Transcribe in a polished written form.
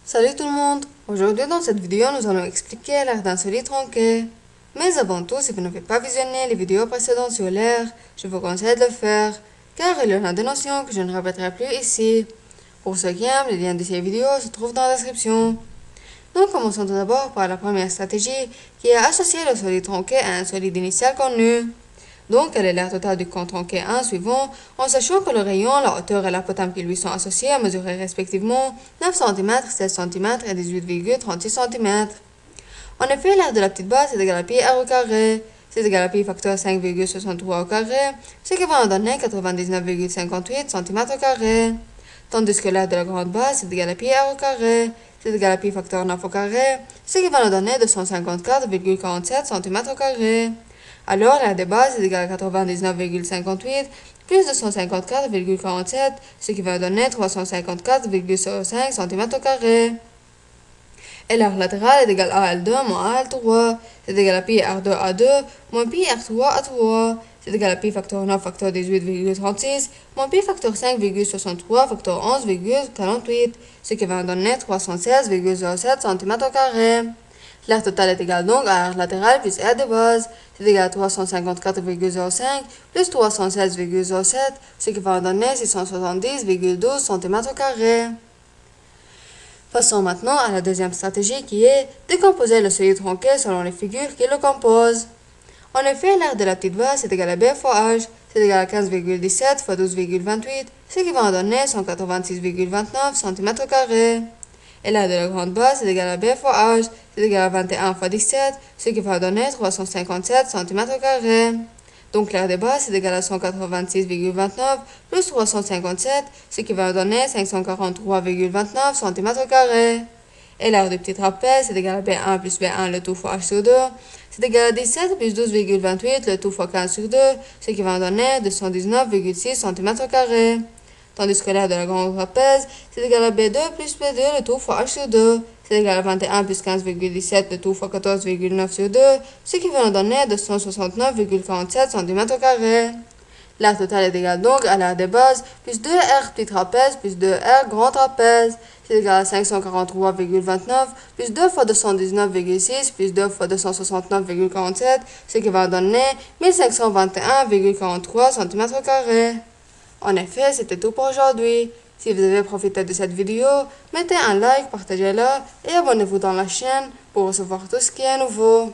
Salut tout le monde! Aujourd'hui dans cette vidéo, nous allons expliquer l'aire d'un solide tronqué. Mais avant tout, si vous n'avez pas visionné les vidéos précédentes sur l'air, je vous conseille de le faire, car il y en a des notions que je ne répéterai plus ici. Pour ceux qui aiment, les liens de ces vidéos se trouvent dans la description. Donc commençons tout d'abord par la première stratégie, qui est associer le solide tronqué à un solide initial connu. Donc, quelle est l'aire totale du camp tronqué 1 suivant, en sachant que le rayon, la hauteur et l'apotame qui lui sont associés à mesurer respectivement 9 cm, 16 cm et 18,36 cm. En effet, l'aire de la petite base est égale à pi r au carré. C'est égal à pi facteur 5,63 au carré, ce qui va en donner 99,58 cm au carré. Tandis que l'aire de la grande base est égal à pi r au carré. C'est égal à pi facteur 9 au carré, ce qui va nous donner 254,47 cm au carré. Alors, l'aire de base est égale à 99,58 plus 254,47, ce qui va donner 354,05 cm au carré. Et l'aire latérale est égale à L2 moins L3, c'est égal à pi R2 A2 moins pi R3 A3, c'est égal à pi facteur 9 facteur 18,36 moins pi facteur 5,63 facteur 11,48, ce qui va donner 316,07 cm au carré. L'aire totale est égale donc à R latérale plus R de base, c'est égal à 354,05 plus 316,07, ce qui va donner 670,12 cm au carré. Passons maintenant à la deuxième stratégie qui est décomposer le solide tronqué selon les figures qui le composent. En effet, l'aire de la petite base est égal à B fois H, c'est égal à 15,17 fois 12,28, ce qui va en donner 186,29 cm au carré. Et l'aire de la grande base est égal à B fois H, c'est égal à 21 fois 17, ce qui va donner 357 cm au carré. Donc l'aire de base est égal à 186,29 plus 357, ce qui va donner 543,29 cm au carré. Et l'aire du petit trapèze est égal à B1 plus B1 le tout fois H sur 2, c'est égal à 17 plus 12,28 le tout fois 15 sur 2, ce qui va donner 219,6 cm au carré. Tandis que l'aire de la grande trapèze, c'est égal à B2 plus B2 le tout fois H sur 2, c'est égal à 21 plus 15,17 le tout fois 14,9 sur 2, ce qui va nous donner 269,47 cm au carré. L'aire totale est égale donc à l'aire de base plus 2R petit trapèze plus 2R grand trapèze, c'est égal à 543,29 plus 2 fois 219,6 plus 2 fois 269,47, ce qui va donner 1521,43 cm au carré. En effet, c'était tout pour aujourd'hui. Si vous avez profité de cette vidéo, mettez un like, partagez-la et abonnez-vous dans la chaîne pour recevoir tout ce qui est nouveau.